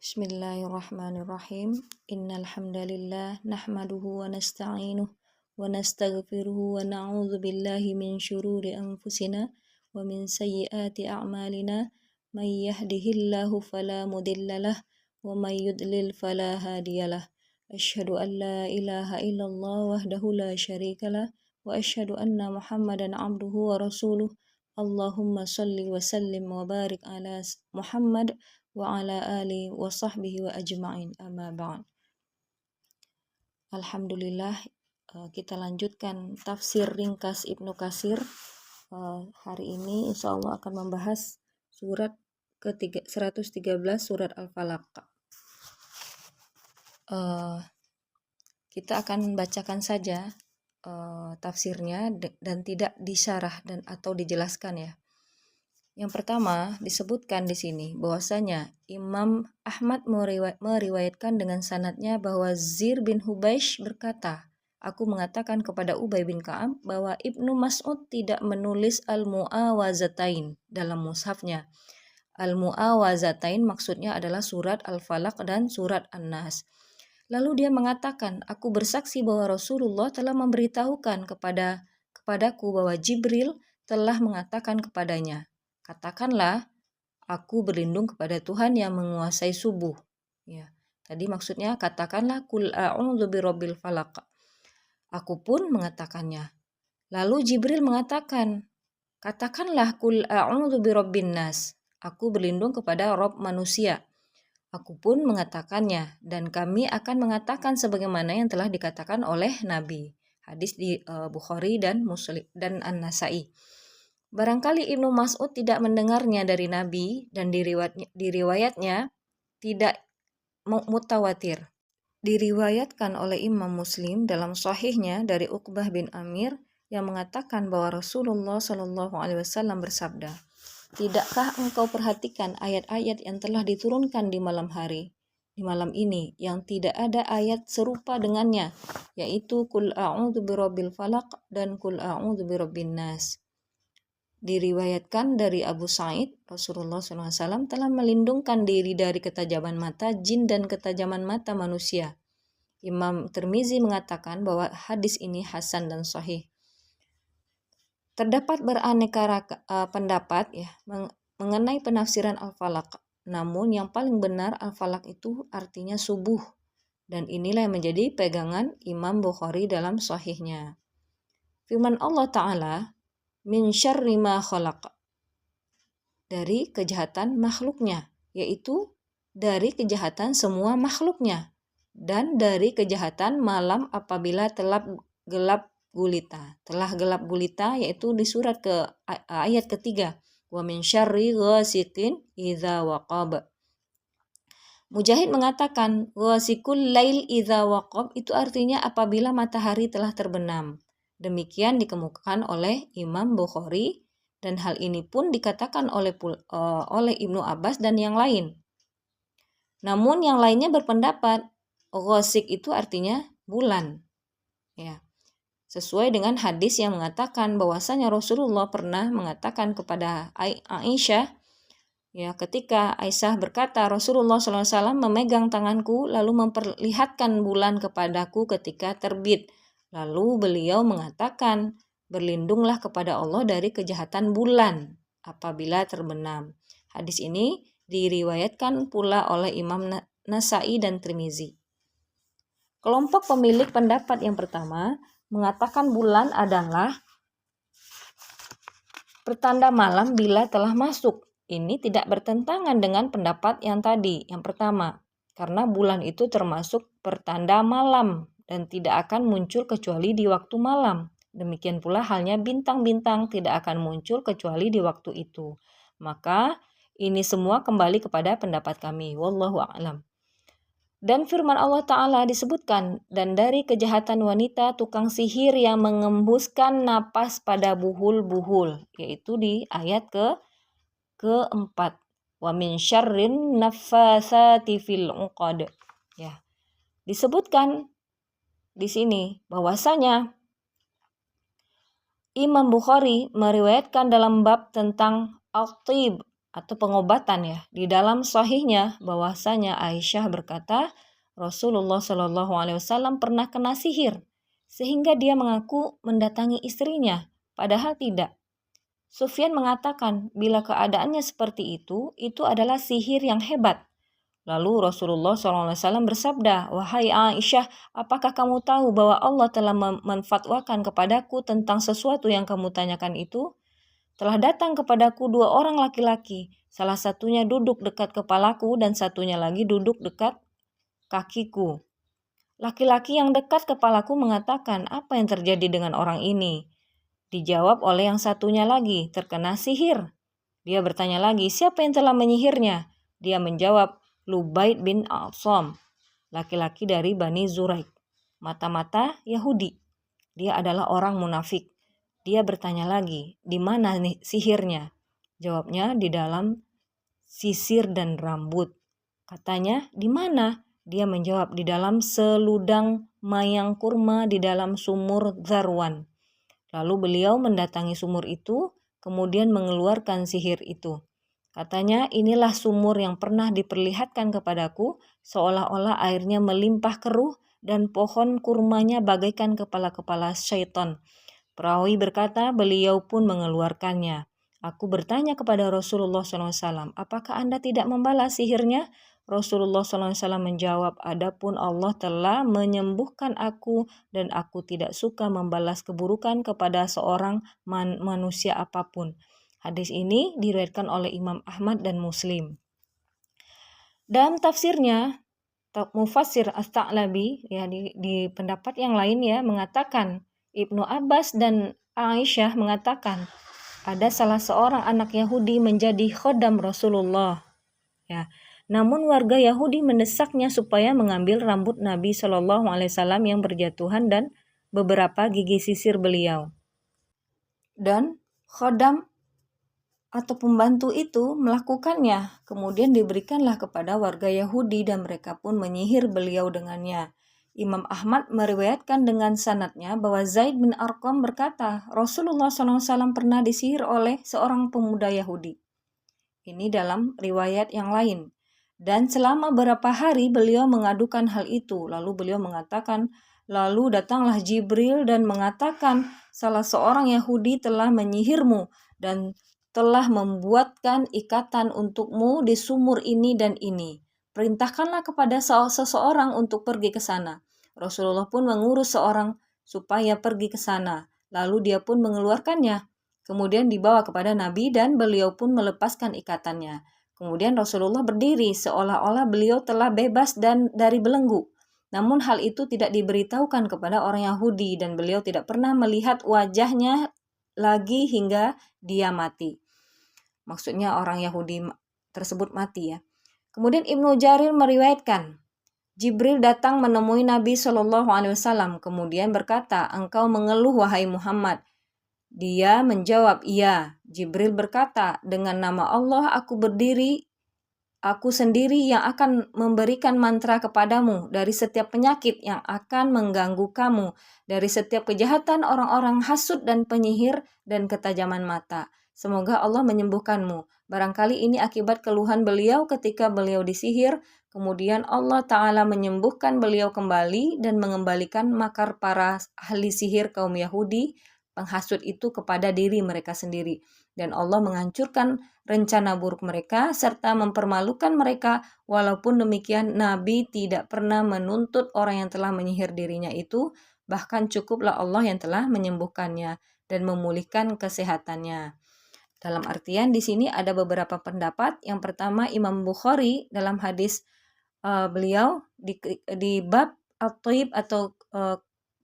Bismillahirrahmanirrahim. Innal hamdalillah nahmaduhu wa nasta'inuhu wa nastaghfiruhu wa na'udzu billahi min syururi anfusina wa min sayyiati a'malina. May yahdihillahu fala mudhillalah wa may yudlil fala hadiyalah. Asyhadu an la ilaha illallah wahdahu la syarikalah wa asyhadu anna Muhammadan abduhu wa rasuluh. Allahumma shalli wa sallim wa barik ala Muhammad wa ala ali wa sahbihi wa ajma'in, amma ba'd. Alhamdulillah, kita lanjutkan tafsir ringkas Ibnu Katsir. Hari ini insya Allah akan membahas surat ke-113 surat Al-Falaq. Kita akan bacakan saja tafsirnya dan tidak disyarah dan atau dijelaskan ya. Yang pertama disebutkan di sini bahwasanya Imam Ahmad meriwayatkan dengan sanadnya bahwa Zir bin Hubaish berkata, aku mengatakan kepada Ubay bin Ka'ab bahwa Ibnu Mas'ud tidak menulis Al-Mu'awazatain dalam mushafnya. Al-Mu'awazatain maksudnya adalah surat Al-Falaq dan surat An-Nas. Lalu dia mengatakan, aku bersaksi bahwa Rasulullah telah memberitahukan kepadaku bahwa Jibril telah mengatakan kepadanya, katakanlah, aku berlindung kepada Tuhan yang menguasai subuh. Ya, tadi maksudnya katakanlah kul a'udzu birabbil falaq. Aku pun mengatakannya. Lalu Jibril mengatakan, katakanlah kul a'udzu birabbin nas. Aku berlindung kepada Rabb manusia. Aku pun mengatakannya dan kami akan mengatakan sebagaimana yang telah dikatakan oleh Nabi. Hadis di Bukhari dan Muslim dan An-Nasa'i. Barangkali Ibnu Mas'ud tidak mendengarnya dari Nabi dan diriwayatnya tidak mutawatir. Diriwayatkan oleh Imam Muslim dalam sahihnya dari Uqbah bin Amir yang mengatakan bahwa Rasulullah Shallallahu Alaihi Wasallam bersabda, tidakkah engkau perhatikan ayat-ayat yang telah diturunkan di malam hari, di malam ini, yang tidak ada ayat serupa dengannya, yaitu Qul a'udzu birabbil falaq dan Qul a'udzu birabbin nas. Diriwayatkan dari Abu Sa'id, Rasulullah SAW telah melindungkan diri dari ketajaman mata jin dan ketajaman mata manusia. Imam Tirmizi mengatakan bahwa hadis ini hasan dan sahih. Terdapat beraneka pendapat ya mengenai penafsiran Al-Falaq. Namun yang paling benar Al-Falaq itu artinya subuh. Dan inilah yang menjadi pegangan Imam Bukhari dalam sahihnya. Firman Allah Ta'ala, min syarri ma khalaq, dari kejahatan makhluknya, yaitu dari kejahatan semua makhluknya, dan dari kejahatan malam apabila telah gelap gulita, yaitu di surat ke ayat ketiga, wa min syarri ghasiqin idza waqab. Mujahid mengatakan ghasiqul lail idza waqab itu artinya apabila matahari telah terbenam. Demikian dikemukakan oleh Imam Bukhari dan hal ini pun dikatakan oleh Ibnu Abbas dan yang lain. Namun yang lainnya berpendapat ghasiq itu artinya bulan. Ya. Sesuai dengan hadis yang mengatakan bahwasanya Rasulullah pernah mengatakan kepada Aisyah, ya, ketika Aisyah berkata Rasulullah SAW memegang tanganku lalu memperlihatkan bulan kepadaku ketika terbit. Lalu beliau mengatakan, berlindunglah kepada Allah dari kejahatan bulan apabila terbenam. Hadis ini diriwayatkan pula oleh Imam Nasa'i dan Tirmizi. Kelompok pemilik pendapat yang pertama mengatakan bulan adalah pertanda malam bila telah masuk. Ini tidak bertentangan dengan pendapat yang tadi, yang pertama. Karena bulan itu termasuk pertanda malam dan tidak akan muncul kecuali di waktu malam. Demikian pula halnya bintang-bintang tidak akan muncul kecuali di waktu itu. Maka ini semua kembali kepada pendapat kami. Wallahu a'lam. Dan firman Allah Ta'ala disebutkan, dan dari kejahatan wanita tukang sihir yang mengembuskan napas pada buhul-buhul, yaitu di ayat keempat. Wa min syarrin naffatsati fil 'uqad. Ya. Disebutkan di sini bahwasanya Imam Bukhari meriwayatkan dalam bab tentang al-tib atau pengobatan ya. Di dalam sahihnya bahwasanya Aisyah berkata, Rasulullah Shallallahu Alaihi Wasallam pernah kena sihir sehingga dia mengaku mendatangi istrinya, padahal tidak. Sufyan mengatakan bila keadaannya seperti itu adalah sihir yang hebat. Lalu Rasulullah SAW bersabda, "Wahai Aisyah, apakah kamu tahu bahwa Allah telah menfatwakan kepadaku tentang sesuatu yang kamu tanyakan itu? Telah datang kepadaku 2 orang laki-laki, salah satunya duduk dekat kepalaku dan satunya lagi duduk dekat kakiku. Laki-laki yang dekat kepalaku mengatakan, apa yang terjadi dengan orang ini? Dijawab oleh yang satunya lagi, terkena sihir. Dia bertanya lagi, siapa yang telah menyihirnya? Dia menjawab, Lubaid bin Al-Som, laki-laki dari Bani Zuraik, mata-mata Yahudi. Dia adalah orang munafik. Dia bertanya lagi, di mana nih sihirnya? Jawabnya, di dalam sisir dan rambut. Katanya, di mana? Dia menjawab, di dalam seludang mayang kurma di dalam sumur Zarwan. Lalu beliau mendatangi sumur itu, kemudian mengeluarkan sihir itu. Katanya, inilah sumur yang pernah diperlihatkan kepadaku, seolah-olah airnya melimpah keruh dan pohon kurmanya bagaikan kepala-kepala syaitan. Perawi berkata, beliau pun mengeluarkannya. Aku bertanya kepada Rasulullah SAW, apakah Anda tidak membalas sihirnya? Rasulullah SAW menjawab, adapun Allah telah menyembuhkan aku dan aku tidak suka membalas keburukan kepada seorang manusia apapun. Hadis ini diriwayatkan oleh Imam Ahmad dan Muslim. Dalam tafsirnya, Mufassir As-Sa'labi ya di pendapat yang lain ya mengatakan, Ibnu Abbas dan Aisyah mengatakan ada salah seorang anak Yahudi menjadi khodam Rasulullah. Ya, namun warga Yahudi mendesaknya supaya mengambil rambut Nabi Shallallahu Alaihi Wasallam yang berjatuhan dan beberapa gigi sisir beliau. Dan khodam atau pembantu itu melakukannya, kemudian diberikanlah kepada warga Yahudi dan mereka pun menyihir beliau dengannya. Imam Ahmad meriwayatkan dengan sanadnya bahwa Zaid bin Arqam berkata, Rasulullah SAW pernah disihir oleh seorang pemuda Yahudi. Ini dalam riwayat yang lain. Dan selama beberapa hari beliau mengadukan hal itu. Lalu beliau mengatakan, lalu datanglah Jibril dan mengatakan, salah seorang Yahudi telah menyihirmu dan telah membuatkan ikatan untukmu di sumur ini dan ini. Perintahkanlah kepada seseorang untuk pergi ke sana. Rasulullah pun mengurus seorang supaya pergi ke sana. Lalu dia pun mengeluarkannya. Kemudian dibawa kepada Nabi dan beliau pun melepaskan ikatannya. Kemudian Rasulullah berdiri seolah-olah beliau telah bebas dan dari belenggu. Namun hal itu tidak diberitahukan kepada orang Yahudi dan beliau tidak pernah melihat wajahnya lagi hingga dia mati. Maksudnya orang Yahudi tersebut mati ya. Kemudian Ibnu Jarir meriwayatkan, Jibril datang menemui Nabi Shallallahu Alaihi Wasallam kemudian berkata, engkau mengeluh wahai Muhammad. Dia menjawab, iya. Jibril berkata, dengan nama Allah aku berdiri, aku sendiri yang akan memberikan mantra kepadamu dari setiap penyakit yang akan mengganggu kamu, dari setiap kejahatan orang-orang hasud dan penyihir dan ketajaman mata. Semoga Allah menyembuhkanmu. Barangkali ini akibat keluhan beliau ketika beliau disihir, kemudian Allah Ta'ala menyembuhkan beliau kembali dan mengembalikan makar para ahli sihir kaum Yahudi, penghasut itu kepada diri mereka sendiri. Dan Allah menghancurkan rencana buruk mereka serta mempermalukan mereka. Walaupun demikian Nabi tidak pernah menuntut orang yang telah menyihir dirinya itu, bahkan cukuplah Allah yang telah menyembuhkannya dan memulihkan kesehatannya. Dalam artian di sini ada beberapa pendapat. Yang pertama Imam Bukhari dalam hadis beliau di bab at-thaib atau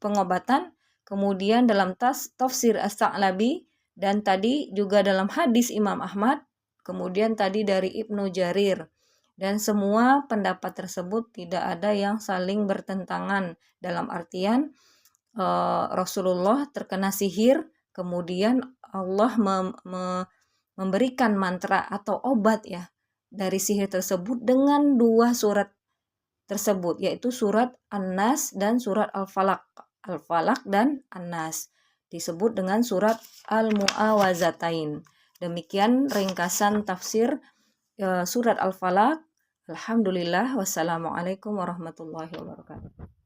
pengobatan, kemudian dalam tafsir As-Sa'labi, dan tadi juga dalam hadis Imam Ahmad, kemudian tadi dari Ibnu Jarir. Dan semua pendapat tersebut tidak ada yang saling bertentangan dalam artian Rasulullah terkena sihir, kemudian Allah memberikan mantra atau obat ya dari sihir tersebut dengan 2 surat tersebut, yaitu surat An-Nas dan surat Al-Falaq. Al-Falaq dan An-Nas disebut dengan surat Al-Mu'awazatain. Demikian ringkasan tafsir surat Al-Falaq. Alhamdulillah, wassalamualaikum warahmatullahi wabarakatuh.